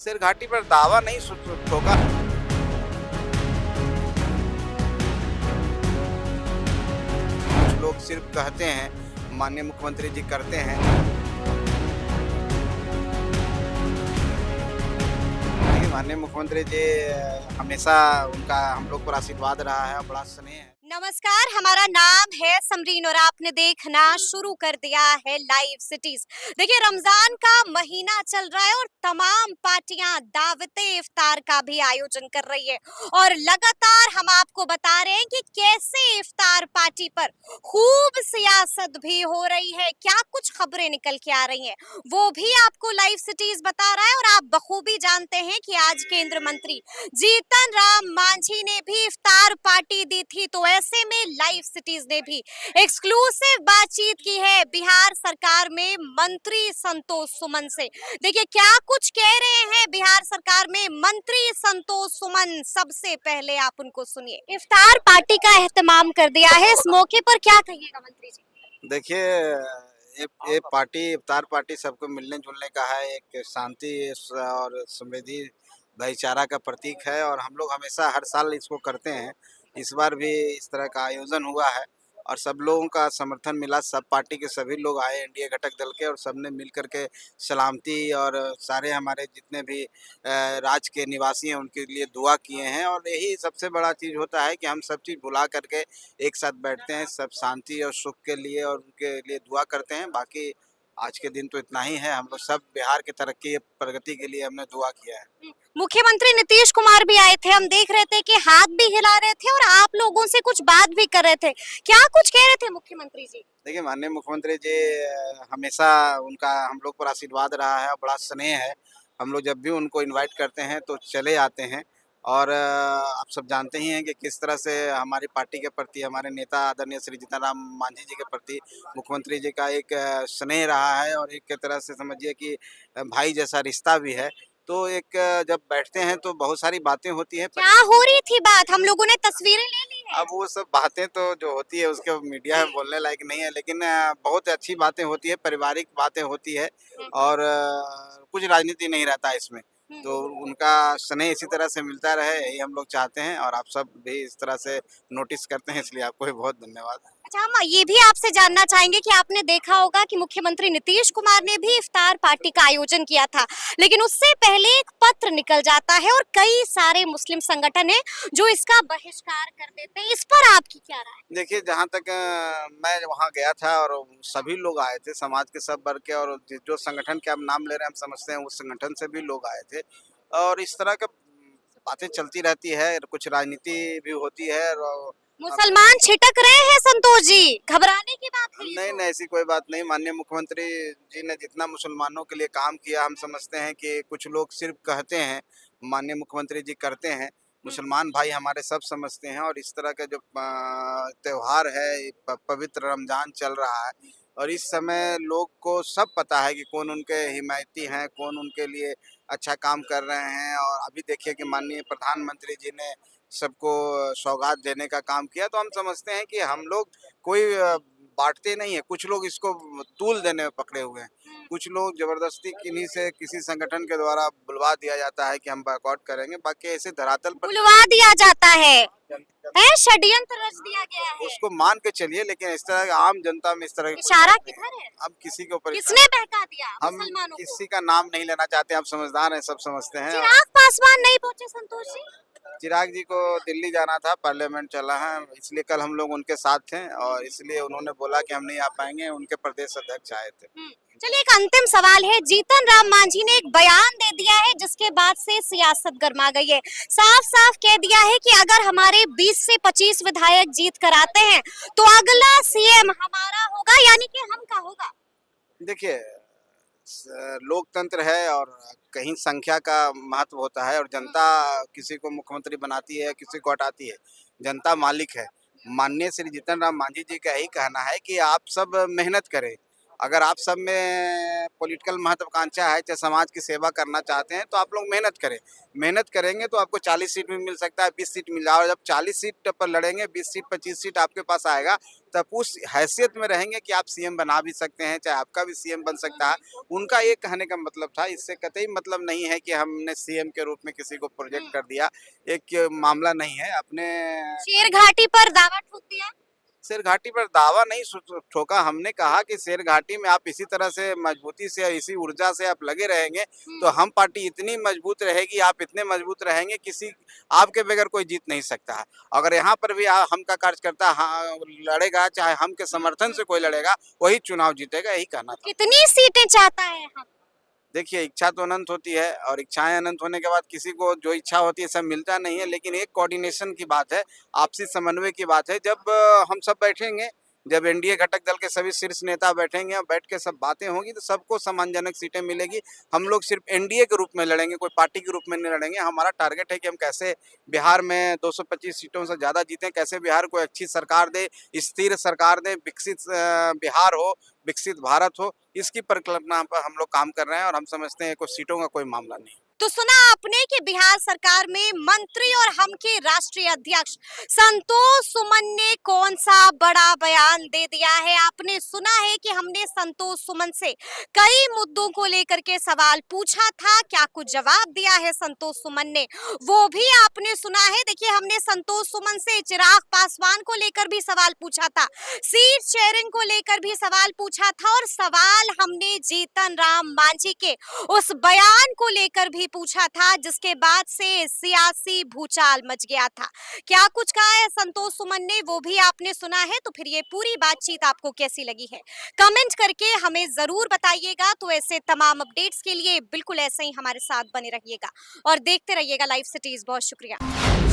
बक्सर घाटी पर दावा नहीं ठोका। कुछ लोग सिर्फ कहते हैं, माननीय मुख्यमंत्री जी करते हैं। देखिए, माननीय मुख्यमंत्री जी हमेशा उनका हम लोग पर आशीर्वाद रहा है और बड़ा स्नेह है। नमस्कार, हमारा नाम है समरीन और आपने देखना शुरू कर दिया है लाइव सिटीज। देखिए, रमजान का महीना चल रहा है और तमाम पार्टियां दावते इफ्तार का भी आयोजन कर रही है और लगातार हम आपको बता रहे हैं कि कैसे इफ्तार पार्टी पर खूब सियासत भी हो रही है, क्या कुछ खबरें निकल के आ रही हैं वो भी आपको लाइव सिटीज बता रहा है। और आप बखूबी जानते हैं कि आज केंद्र मंत्री जीतन राम मांझी ने भी इफ्तार पार्टी दी थी, तो ऐसे में लाइव सिटीज ने भी एक्सक्लूसिव बातचीत की है बिहार सरकार में मंत्री संतोष सुमन से। देखिए क्या कुछ कह रहे हैं बिहार सरकार में मंत्री संतोष सुमन, सबसे पहले आप उनको सुनिए। इफ्तार पार्टी का एहतमाम कर दिया है, इस मौके पर क्या कहिएगा मंत्री जी? देखिए, ये पार्टी इफ्तार पार्टी सबको मिलने जुलने का है, एक शांति और समृद्धि भाईचारा का प्रतीक है और हम लोग हमेशा हर साल इसको करते हैं। इस बार भी इस तरह का आयोजन हुआ है और सब लोगों का समर्थन मिला। सब पार्टी के सभी लोग आए, एनडीए घटक दल के, और सबने मिल कर के सलामती और सारे हमारे जितने भी राज्य के निवासी हैं उनके लिए दुआ किए हैं। और यही सबसे बड़ा चीज़ होता है कि हम सब चीज़ भुला करके एक साथ बैठते हैं, सब शांति और सुख के लिए और उनके लिए दुआ करते हैं। बाकी आज के दिन तो इतना ही है। हम लोग सब बिहार की तरक्की प्रगति के लिए हमने दुआ किया है। मुख्यमंत्री नीतीश कुमार भी आए थे, हम देख रहे थे कि हाथ भी हिला रहे थे और आप लोगों से कुछ बात भी कर रहे थे, क्या कुछ कह रहे थे मुख्यमंत्री जी? देखिए, माननीय मुख्यमंत्री जी हमेशा उनका हम लोग पर आशीर्वाद रहा है और बड़ा स्नेह है। हम लोग जब भी उनको इनवाइट करते हैं तो चले आते हैं और आप सब जानते ही हैं कि किस तरह से हमारी पार्टी के प्रति, हमारे नेता आदरणीय श्री जीतन राम मांझी जी के प्रति मुख्यमंत्री जी का एक स्नेह रहा है और एक तरह से समझिए कि भाई जैसा रिश्ता भी है। तो एक जब बैठते हैं तो बहुत सारी बातें होती हैं। क्या हो रही थी बात? हम लोगों ने तस्वीरें ले ली है। अब वो सब बातें तो जो होती है उसके मीडिया में बोलने लायक नहीं है, लेकिन बहुत अच्छी बातें होती है, पारिवारिक बातें होती है और कुछ राजनीति नहीं रहता इसमें। तो उनका स्नेह इसी तरह से मिलता रहे, यही हम लोग चाहते हैं और आप सब भी इस तरह से नोटिस करते हैं, इसलिए आपको भी बहुत धन्यवाद। अच्छा, हम ये भी आपसे जानना चाहेंगे कि आपने देखा होगा कि मुख्यमंत्री नीतीश कुमार ने भी इफ्तार पार्टी का आयोजन किया था, लेकिन उससे पहले एक पत्र निकल जाता है और कई सारे मुस्लिम संगठन है जो इसका बहिष्कार कर देते हैं। इस पर आपकी क्या राय? देखिए, जहाँ तक मैं वहाँ गया था और सभी लोग आए थे, समाज के सब वर्ग के, और जो संगठन के आप नाम ले रहे हैं हम समझते हैं उस संगठन से भी लोग आए थे और इस तरह का बातें चलती रहती है, कुछ राजनीति भी होती है और मुसलमान छिटक रहे हैं संतोष जी, घबराने की बात है ये नहीं तो। नहीं, ऐसी कोई बात नहीं। माननीय मुख्यमंत्री जी ने जितना मुसलमानों के लिए काम किया, हम समझते हैं कि कुछ लोग सिर्फ कहते हैं, माननीय मुख्यमंत्री जी करते हैं। मुसलमान भाई हमारे सब समझते हैं और इस तरह का जो त्योहार है, पवित्र रमजान चल रहा है और इस समय लोग को सब पता है कि कौन उनके हिमायती हैं, कौन उनके लिए अच्छा काम कर रहे हैं। और अभी देखिए कि माननीय प्रधानमंत्री जी ने सबको सौगात देने का काम किया, तो हम समझते हैं कि हम लोग कोई बाँटते नहीं है। कुछ लोग इसको तूल देने में पकड़े हुए हैं। कुछ लोग ज़बरदस्ती किन्हीं से किसी संगठन के द्वारा बुलवा दिया जाता है कि हम बॉयकॉट करेंगे, बाकी ऐसे धरातल पर बुलवा दिया जाता है, षड्यंत्र रच दिया गया है। उसको मान के चलिए, लेकिन इस तरह आम जनता में इस तरह की कोई इशारा बात नहीं है। किधर है? अब किसी के ऊपर किसने बहका दिया हम मुसलमानों को? किसी का नाम नहीं लेना चाहते, आप समझदार हैं, सब समझते हैं। चिराग पासवान नहीं पहुंचे संतोष जी? चिराग जी को दिल्ली जाना था, पार्लियामेंट चला है, इसलिए कल हम लोग उनके साथ थे और इसलिए उन्होंने बोला कि हम नहीं आ पाएंगे, उनके प्रदेश अध्यक्ष आए थे। चलिए, एक अंतिम सवाल है। जीतन राम मांझी ने एक बयान दे दिया है जिसके बाद से सियासत गर्मा गई है। साफ साफ कह दिया है कि अगर हमारे 20 से 25 विधायक जीत कर आते हैं तो अगला सीएम हमारा होगा, यानी कि हम का होगा। देखिए, लोकतंत्र है और कहीं संख्या का महत्व होता है और जनता किसी को मुख्यमंत्री बनाती है, किसी को हटाती है, जनता मालिक है। माननीय श्री जीतन राम मांझी जी का यही कहना है कि आप सब मेहनत करें अगर आप सब में पॉलिटिकल महत्वाकांक्षा है, चाहे समाज की सेवा करना चाहते हैं, तो आप लोग मेहनत करें। मेहनत करेंगे तो आपको 40 सीट भी मिल सकता है, 20 सीट मिल जाए, और जब 40 सीट पर लड़ेंगे, 20 सीट 25 सीट आपके पास आएगा, तब उस हैसियत में रहेंगे कि आप सीएम बना भी सकते हैं, चाहे आपका भी सीएम बन सकता है। उनका ये कहने का मतलब था, इससे कतई मतलब नहीं है कि हमने सीएम के रूप में किसी को प्रोजेक्ट कर दिया। एक मामला नहीं है अपने शेर घाटी पर दावा ठोक दिया। शेर घाटी पर दावा नहीं ठोका। हमने कहा कि शेर घाटी में आप इसी तरह से मजबूती से, इसी ऊर्जा से आप लगे रहेंगे तो हम पार्टी इतनी मजबूत रहेगी, आप इतने मजबूत रहेंगे, किसी आपके बगैर कोई जीत नहीं सकता है। अगर यहाँ पर भी हम का कार्यकर्ता लड़ेगा, चाहे हम के समर्थन से कोई लड़ेगा, वही चुनाव जीतेगा, यही कहना था। कितनी सीटें चाहता है हम? देखिए, इच्छा तो अनंत होती है, और इच्छाएं अनंत होने के बाद किसी को जो इच्छा होती है सब मिलता नहीं है, लेकिन एक कोऑर्डिनेशन की बात है, आपसी समन्वय की बात है। जब हम सब बैठेंगे, जब एनडीए घटक दल के सभी शीर्ष नेता बैठेंगे और बैठ के सब बातें होंगी, तो सबको सम्मानजनक सीटें मिलेगी। हम लोग सिर्फ एनडीए के रूप में लड़ेंगे, कोई पार्टी के रूप में नहीं लड़ेंगे। हमारा टारगेट है कि हम कैसे बिहार में 225 सीटों से ज़्यादा जीतें, कैसे बिहार को अच्छी सरकार दे, स्थिर सरकार दे, विकसित बिहार हो, विकसित भारत हो, इसकी परिकल्पना पर हम लोग काम कर रहे हैं, और हम समझते हैं कुछ सीटों का कोई मामला नहीं। तो सुना आपने कि बिहार सरकार में मंत्री और हम के राष्ट्रीय अध्यक्ष संतोष सुमन ने कौन सा बड़ा बयान दे दिया है। आपने सुना है कि हमने संतोष सुमन से कई मुद्दों को लेकर के सवाल पूछा था, क्या कुछ जवाब दिया है संतोष सुमन ने, वो भी आपने सुना है। देखिए, हमने संतोष सुमन से चिराग पासवान को लेकर भी सवाल पूछा था, सीट शेयरिंग को लेकर भी सवाल पूछा था, और सवाल हमने जीतन राम मांझी के उस बयान को लेकर भी पूछा था, जिसके बाद से सियासी भूचाल मच गया था। क्या कुछ कहा है संतोष सुमन ने, वो भी आपने सुना है। तो फिर ये पूरी बातचीत आपको कैसी लगी है, कमेंट करके हमें जरूर बताइएगा। तो ऐसे तमाम अपडेट्स के लिए बिल्कुल ऐसे ही हमारे साथ बने रहिएगा और देखते रहिएगा लाइव सिटीज। बहुत शुक्रिया।